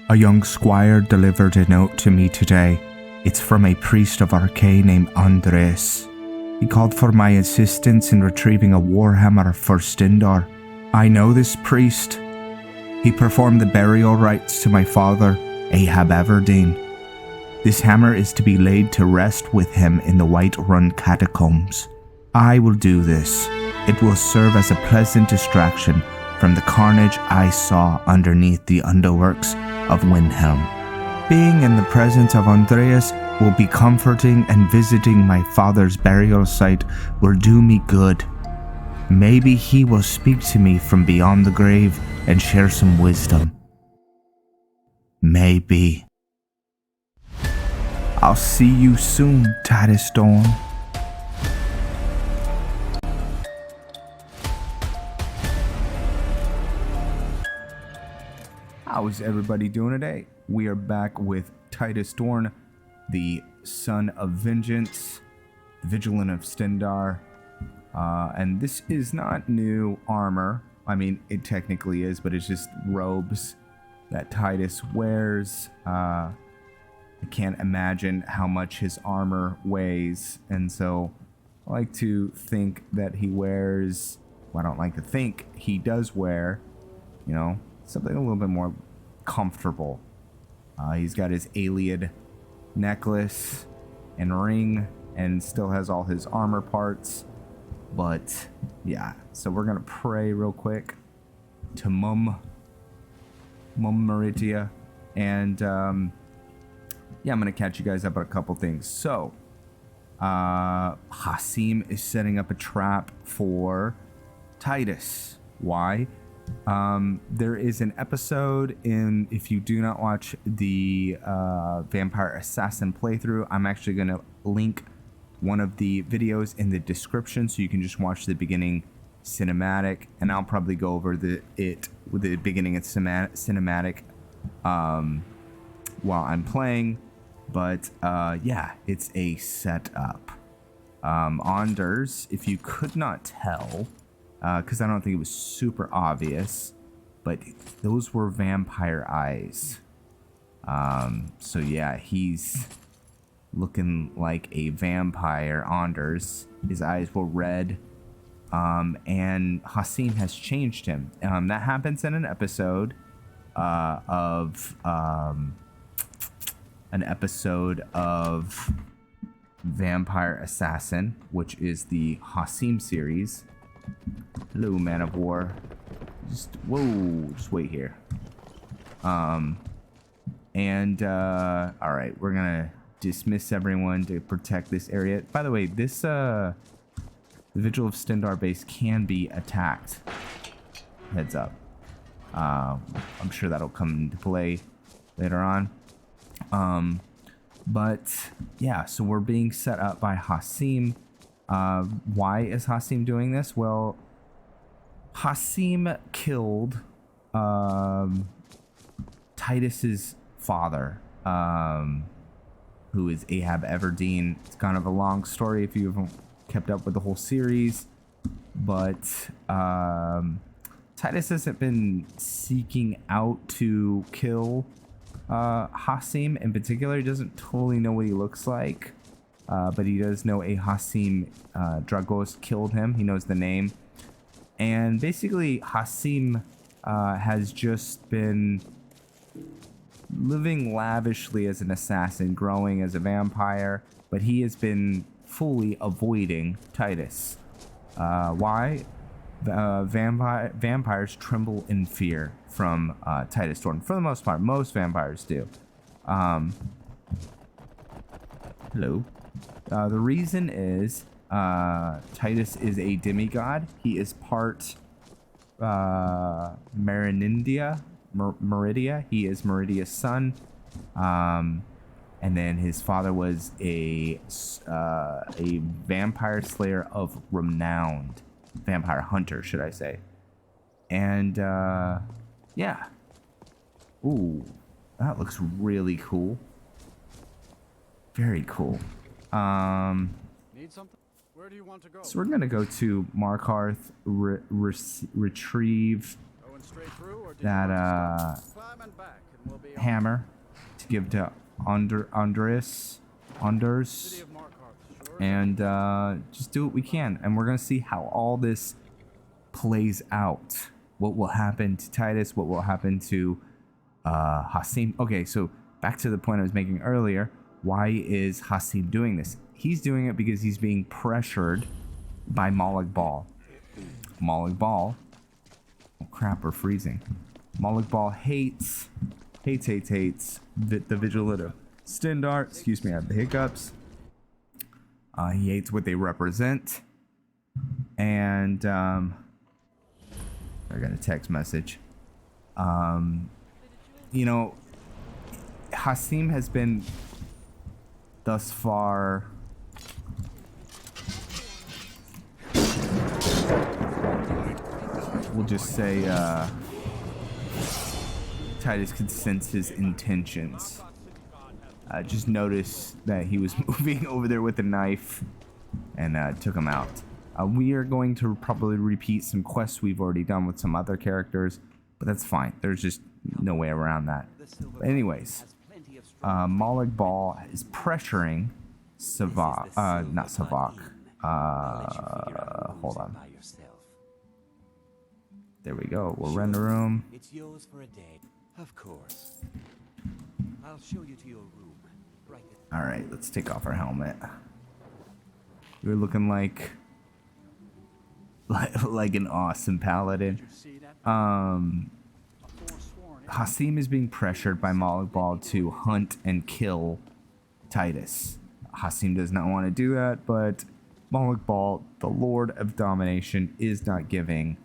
A young squire delivered a note to me today. It's from a priest of Arcane named Andres. He called for my assistance in retrieving a warhammer for Stendarr. I know this priest. He performed the burial rites to my father, Ahab Everdeen. This hammer is to be laid to rest with him in the Whiterun catacombs. I will do this. It will serve as a pleasant distraction from the carnage I saw underneath the underworks of Windhelm. Being in the presence of Andreas will be comforting, and visiting my father's burial site will do me good. Maybe he will speak to me from beyond the grave and share some wisdom. Maybe. I'll see you soon, Titus Dorn. How's everybody doing today? We are back with Titus Dorn, the son of vengeance, the Vigilant of Stendarr. And this is not new armor. I mean, it technically is, but it's just robes that Titus wears. I can't imagine how much his armor weighs, and so I like to think that he wears, well, I don't like to think, he does wear, you know, something a little bit more comfortable. He's got his Aliad necklace and ring, and still has all his armor parts. But yeah, so we're gonna pray real quick to Mum Meridia, and yeah, I'm gonna catch you guys up on a couple things. So Hasim is setting up a trap for Titus. Why? There is an episode in, if you do not watch the Vampire Assassin playthrough, I'm actually going to link one of the videos in the description, so you can just watch the beginning cinematic, and I'll probably go over the beginning and cinematic while I'm playing. But yeah, it's a setup. Anders, if you could not tell, because I don't think it was super obvious, but those were vampire eyes. So yeah, he's looking like a vampire, Anders. His eyes were red, and Hasim has changed him. That happens in an episode of Vampire Assassin, which is the Hasim series. Hello, Man of War. Just wait here. All right, we're gonna dismiss everyone to protect this area. By the way, this the Vigil of Stendarr base can be attacked. Heads up. I'm sure that'll come into play later on. But yeah, so we're being set up by Hasim. Why is Hasim doing this? Well, Hasim killed Titus's father, who is Ahab Everdeen. It's kind of a long story if you haven't kept up with the whole series, but Titus hasn't been seeking out to kill Hasim in particular. He doesn't totally know what he looks like, but he does know a Hasim Dragos killed him. He knows the name. And basically, Hasim has just been living lavishly as an assassin, growing as a vampire, but he has been fully avoiding Titus. Why? Vampires tremble in fear from Titus Dorn. For the most part, most vampires do. Hello. The reason is Titus is a demigod. He is part Meridia. He is Meridia's son. And then his father was a vampire slayer of renowned. Vampire hunter, should I say. And yeah. Ooh, that looks really cool. Very cool. Need something? Where do you want to go? So we're gonna go to Markarth, retrieve Going straight through, or that climb and back and hammer to give to Anders, City of Markarth, sure. and just do what we can. And we're gonna see how all this plays out. What will happen to Titus? What will happen to Hasim? Okay, so back to the point I was making earlier. Why is Hasim doing this? He's doing it because he's being pressured by Malik Bal. Malik Bal. Oh crap, we're freezing. Malik Bal hates the Vigilant of Stendarr. Excuse me, I have the hiccups. He hates what they represent. And I got a text message. You know, Hasim has been thus far we'll just say Titus could sense his intentions. Just notice that he was moving over there with a knife and took him out. We are going to probably repeat some quests we've already done with some other characters, but that's fine. There's just no way around that. But anyways, Malik Bal is pressuring Savak, not Savak. Hold on. There we go. We'll rent a room. It's yours for a day. Of course. I'll show you to your room. Right there. All right, let's take off our helmet. You're looking like an awesome paladin. Hasim is being pressured by Malik Bal to hunt and kill Titus. Hasim does not want to do that, but Malik Bal, the Lord of Domination, is not giving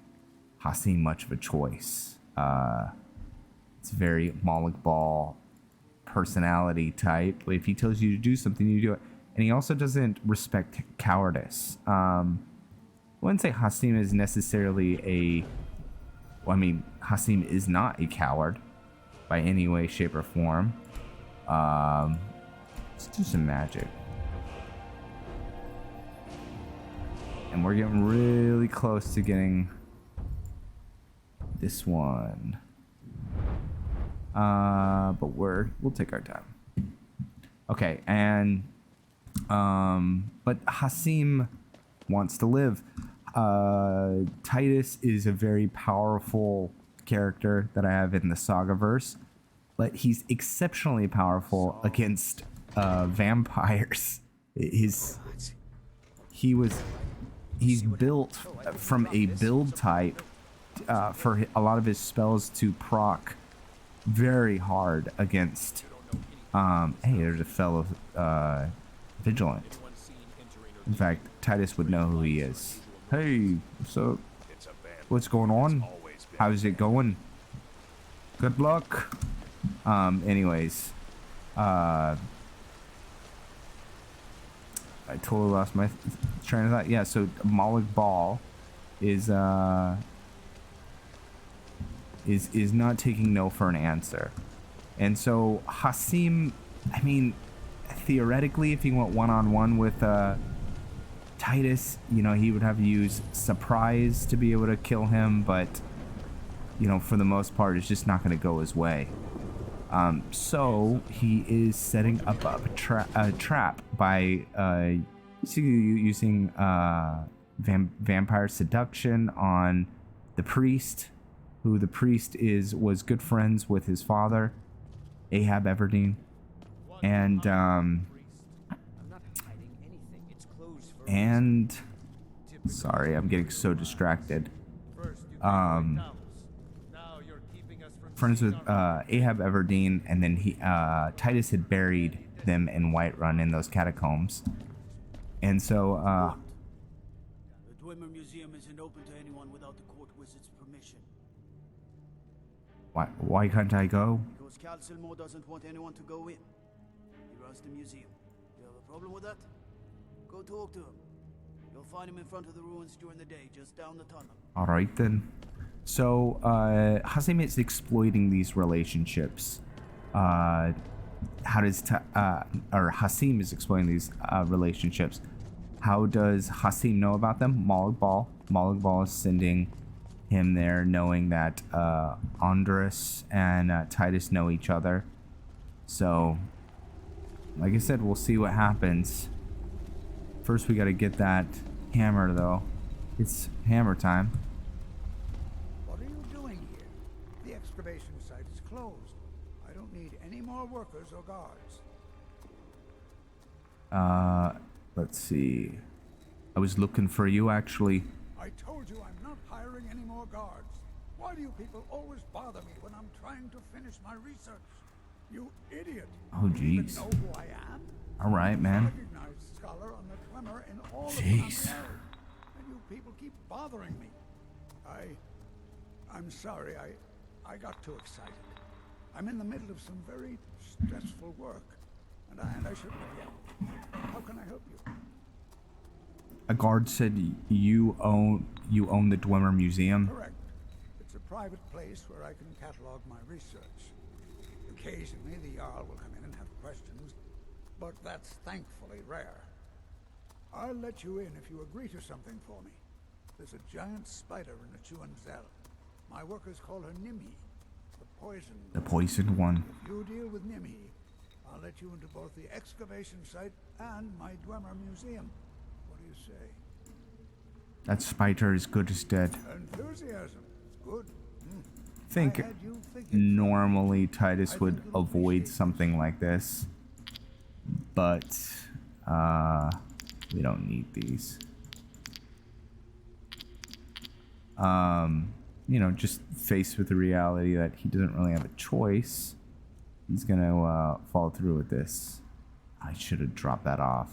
Hasim much of a choice. It's very Malik Bal personality type. If he tells you to do something, you do it. And he also doesn't respect cowardice. I wouldn't say Hasim is necessarily a... Well, I mean, Hasim is not a coward by any way, shape, or form. Let's do some magic. And we're getting really close to getting this one. But we'll take our time. Okay, and but Hasim wants to live. Titus is a very powerful character that I have in the Sagaverse, but he's exceptionally powerful against vampires. He's built from a build type for a lot of his spells to proc very hard against hey, there's a fellow Vigilant. In fact, Titus would know who he is. Hey, what's up? What's going on? How's it going? Good luck. Anyways, I totally lost my train of thought. Yeah, so Malik Bal is not taking no for an answer. And so Hasim, I mean, theoretically, if he went one-on-one with Titus, you know, he would have to use surprise to be able to kill him, but, you know, for the most part, it's just not going to go his way. So he is setting up a trap by using vampire seduction on the priest, who the priest was good friends with his father, Ahab Everdeen, and sorry, I'm getting so distracted. Friends with Ahab Everdeen, and then Titus had buried them in Whiterun in those catacombs, and so the Dwemer Museum isn't open to anyone without the court wizard's permission. why can't I go? Because Calsilmo doesn't want anyone to go in. He runs the museum. You have a problem with that? Go talk to him. You'll find him in front of the ruins during the day, just down the tunnel. All right then. So Hasim is exploiting these relationships. Hasim is exploiting these relationships. How does Hasim know about them? Malik Bal is sending him there, knowing that Andres and Titus know each other. So, like I said, we'll see what happens. First, we got to get that hammer, though. It's hammer time. What are you doing here? The excavation site is closed. I don't need any more workers or guards. Let's see. I was looking for you, actually. I told you I'm not hiring any more guards. Why do you people always bother me when I'm trying to finish my research? You idiot. Oh, Do you even jeez. know who I am? All right, man. Recognized scholar on the dwemer in all of Jeez. Tamriel. And you people keep bothering me. I'm sorry. I got too excited. I'm in the middle of some very stressful work, and I shouldn't have yelled. How can I help you? A guard said you own the Dwemer Museum. Correct. It's a private place where I can catalog my research. Occasionally, the Jarl will come in and have questions, but that's thankfully rare. I'll let you in if you agree to something for me. There's a giant spider in the Chuan Zell. My workers call her Nimhi, the poisoned. The poisoned one. If you deal with Nimhi, I'll let you into both the excavation site and my Dwemer Museum. What do you say? That spider is good as dead. Enthusiasm. Good. I think normally Titus would avoid something like this, but we don't need these. You know, just faced with the reality that he doesn't really have a choice, he's gonna follow through with this. I should have dropped that off.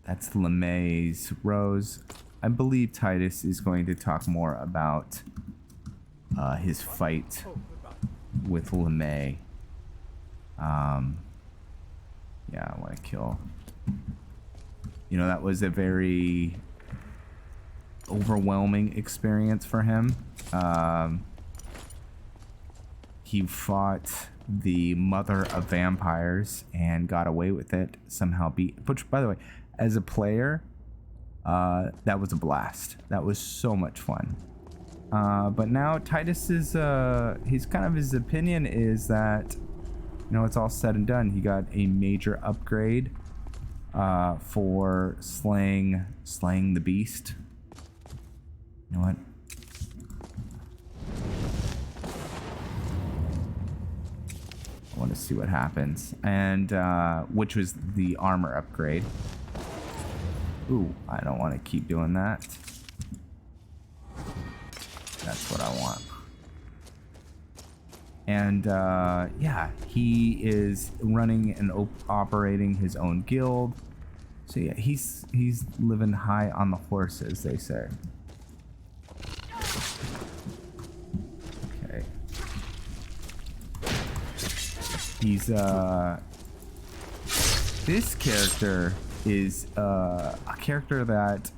That's LeMay's Rose. I believe Titus is going to talk more about his fight with LeMay. Yeah, I want to kill. You know, that was a very overwhelming experience for him. He fought the mother of vampires and got away with it. Somehow which, by the way, as a player, that was a blast. That was so much fun. But now Titus is, his opinion is that, you know, it's all said and done. He got a major upgrade for slaying the beast. You know what? I want to see what happens. And which was the armor upgrade. Ooh, I don't want to keep doing that. That's what I want. And yeah, he is running and operating his own guild. So yeah, he's living high on the horse, as they say. Okay. He's this character is a character that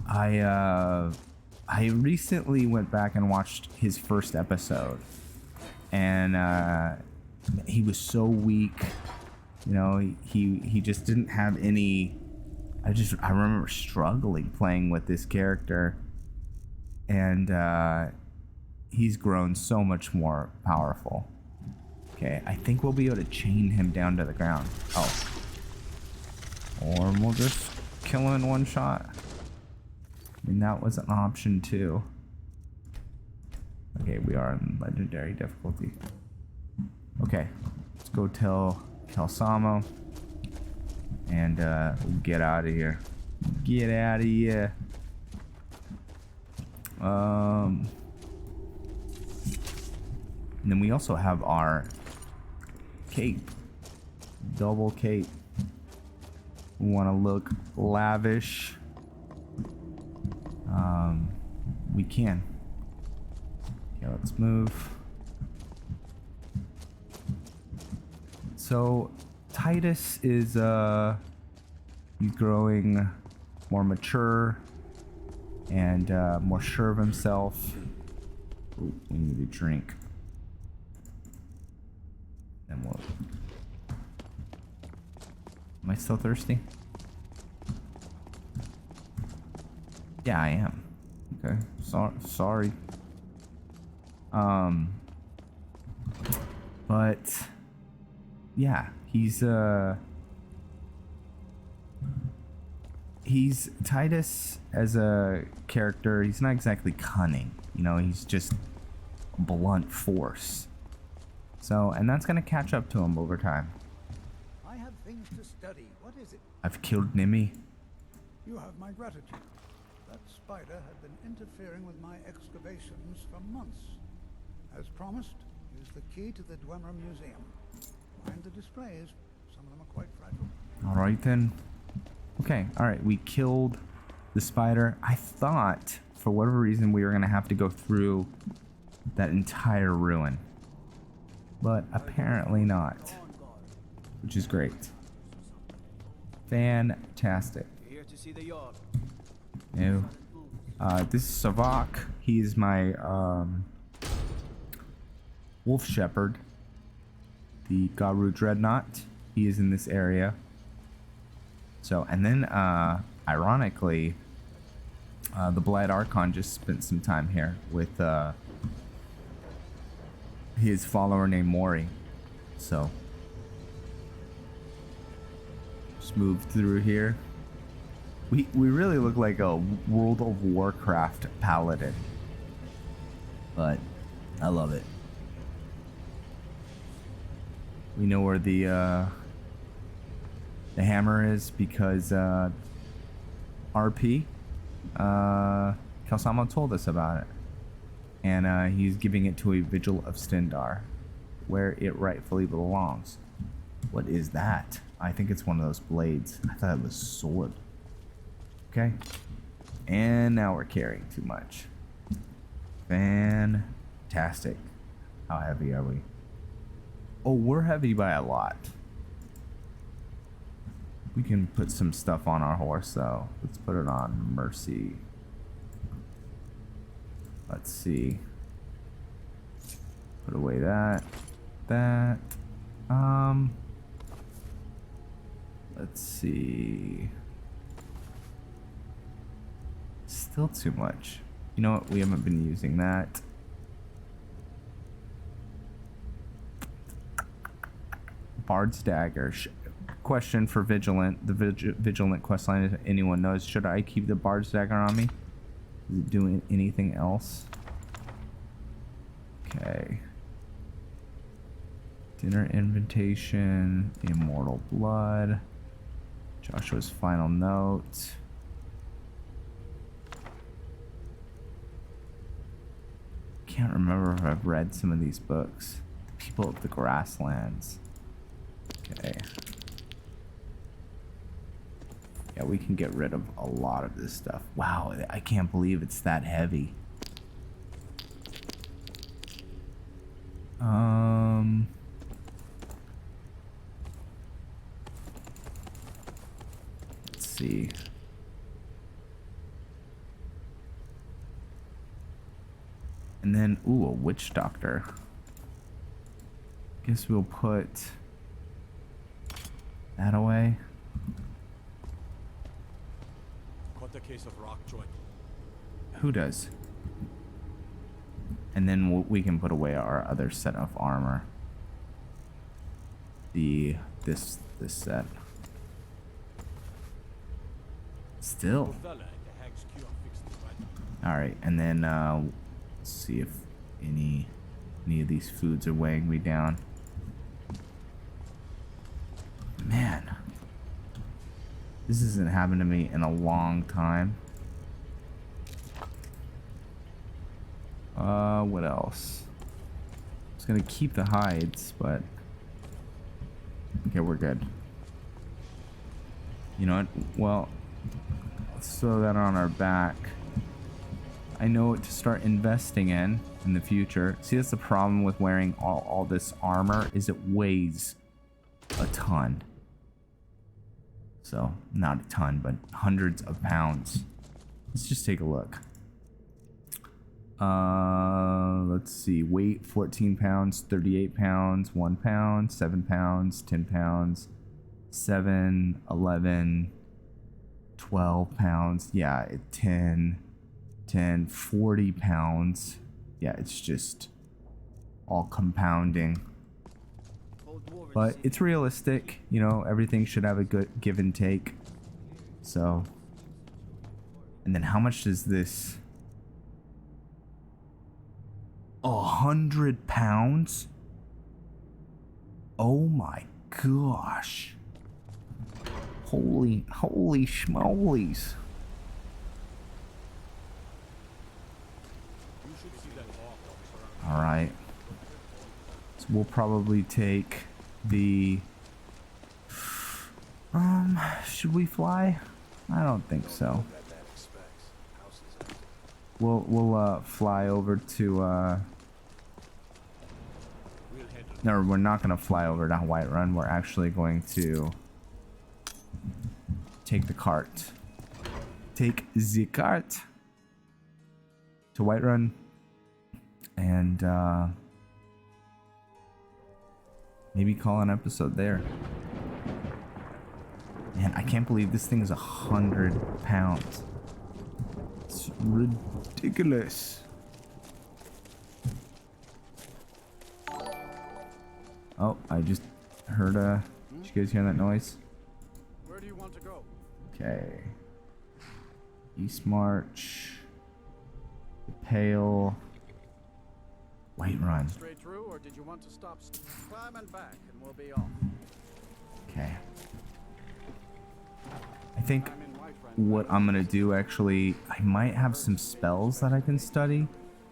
I recently went back and watched his first episode, and he was so weak. You know, he just didn't have any. I remember struggling playing with this character, and he's grown so much more powerful. Okay, I think we'll be able to chain him down to the ground. Oh. Or we'll just kill him in one shot. I mean, that was an option too. Okay, we are in legendary difficulty. Okay, let's go tell Samo. And we'll get out of here. Get out of here. And then we also have our cape. Double cape. We want to look lavish. We can. Okay, let's move. So Titus is he's growing more mature and more sure of himself. Ooh, we need a drink. And we'll. Am I still thirsty? Yeah, I am. Okay. Sorry. But yeah, he's Titus as a character. He's not exactly cunning, you know. He's just a blunt force. So, and that's gonna catch up to him over time. I have things to study. What is it? I've killed Nimi. You have my gratitude. That spider had been interfering with my excavations for months. As promised, use the key to the Dwemer Museum. Mind the displays. Some of them are quite fragile. All right then. Okay, all right. We killed the spider. I thought, for whatever reason, we were gonna have to go through that entire ruin, but apparently not, which is great. Fantastic. Here to see the yard. No. This is Savak. He is my wolf shepherd. The Garu Dreadnought. He is in this area. So, and then, ironically, the Blight Archon just spent some time here with his follower named Mori. So, just move through here. We really look like a World of Warcraft Paladin, but I love it. We know where the hammer is because RP Kelsamo told us about it, and he's giving it to a Vigilant of Stendarr, where it rightfully belongs. What is that? I think it's one of those blades. I thought it was a sword. Okay, and now we're carrying too much. Fantastic. How heavy are we? Oh, we're heavy by a lot. We can put some stuff on our horse, though. Let's put it on Mercy. Let's see. Put away that. Let's see. Still too much. You know what? We haven't been using that. Bard's Dagger. Question for Vigilant. The Vigilant questline, if anyone knows. Should I keep the Bard's Dagger on me? Is it doing anything else? Okay. Dinner invitation. Immortal Blood. Joshua's final note. Can't remember if I've read some of these books. The People of the Grasslands. Okay. Yeah, we can get rid of a lot of this stuff. Wow, I can't believe it's that heavy. Let's see. And then, ooh, a witch doctor. Guess we'll put that away. Cut the case of rock joint. Who does? And then we can put away our other set of armor. This set. Still. All right, and then let's see if any of these foods are weighing me down. Man, this hasn't happened to me in a long time. What else? I was gonna keep the hides, but okay, we're good. You know what? Well, let's throw that on our back. I know what to start investing in the future. See, that's the problem with wearing all this armor, is it weighs a ton. So, not a ton, but hundreds of pounds. Let's just take a look. Let's see. Weight, 14 pounds, 38 pounds, 1 pound, 7 pounds, 10 pounds, 7, 11, 12 pounds. Yeah, 10, 40 pounds. Yeah, it's just all compounding. But it's realistic, you know, everything should have a good give and take. So, and then how much does this? 100 pounds? Oh my gosh. Holy schmolies. Alright. So we'll probably take the... should we fly? I don't think so. We'll fly over to, No, we're not gonna fly over to Whiterun. We're actually going to take the cart. Take the cart to Whiterun and maybe call an episode there. Man, I can't believe this thing is 100 pounds. It's ridiculous. Oh, I just heard did you guys hear that noise? Where do you want to go? Okay. East March. The Pale. Whiterun. Straight through, or did you want to stop? Climb and back, and we'll be off. Okay. I think what I'm gonna do actually, I might have some spells that I can study.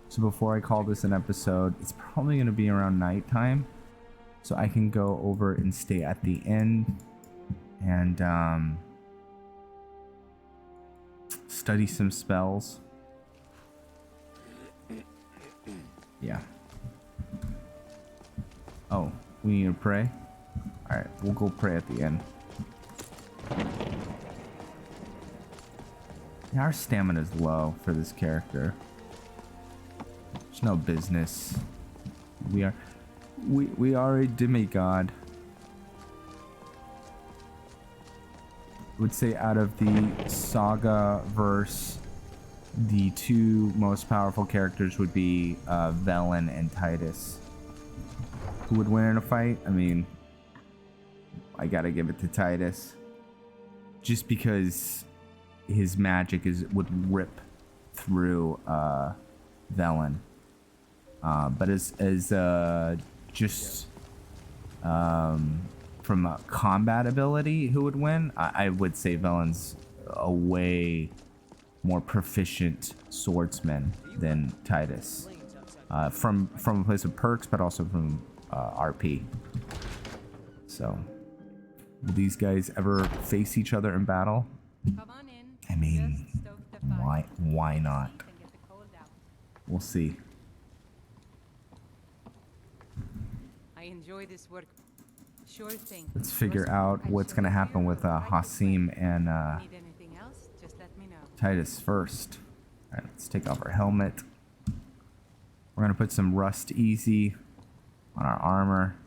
So before I call this an episode, it's probably gonna be around nighttime. So I can go over and stay at the end and study some spells. Yeah. Oh, we need to pray? Alright, we'll go pray at the end. Yeah, our stamina is low for this character. There's no business. We are a demigod. I would say out of the saga verse, the two most powerful characters would be Velen and Titus. Who would win in a fight? I mean, I gotta give it to Titus. Just because his magic would rip through Velen. But as just from a combat ability, who would win? I would say Velen's a way more proficient swordsman than Titus. From a place of perks, but also from RP. So, will these guys ever face each other in battle? I mean, why not? We'll see. I enjoy this work. Sure thing. Let's figure out what's gonna happen with Hasim and Need anything else? Just let me know. Titus first. Alright, let's take off our helmet. We're gonna put some rust easy on our armor.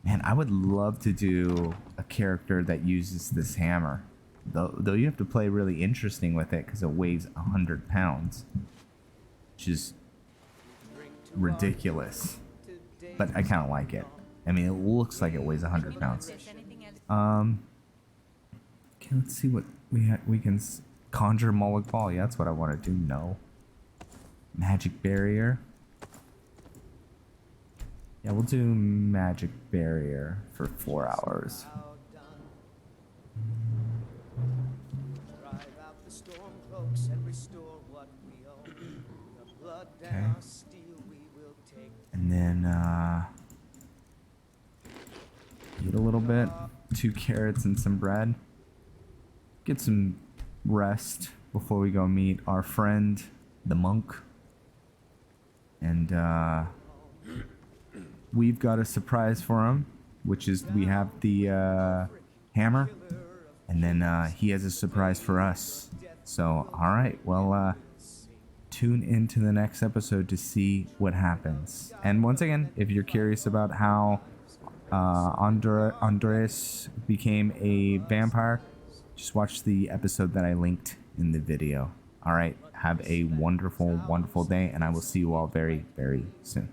Man, I would love to do a character that uses this hammer. Though you have to play really interesting with it because it weighs 100 pounds. Which is ridiculous. But I kind of like it. I mean, it looks like it weighs 100 pounds. Okay, let's see what we can conjure Moloch Ball. Yeah, that's what I want to do. No. Magic Barrier. Yeah, we'll do Magic Barrier for 4 hours. Okay. And then eat a little bit. 2 carrots and some bread. Get some rest before we go meet our friend, the monk. And we've got a surprise for him, which is we have the hammer. And then he has a surprise for us. So, alright, well, tune into the next episode to see what happens. And once again, if you're curious about how Andres became a vampire, just watch the episode that I linked in the video. All right, have a wonderful, wonderful day, and I will see you all very, very soon.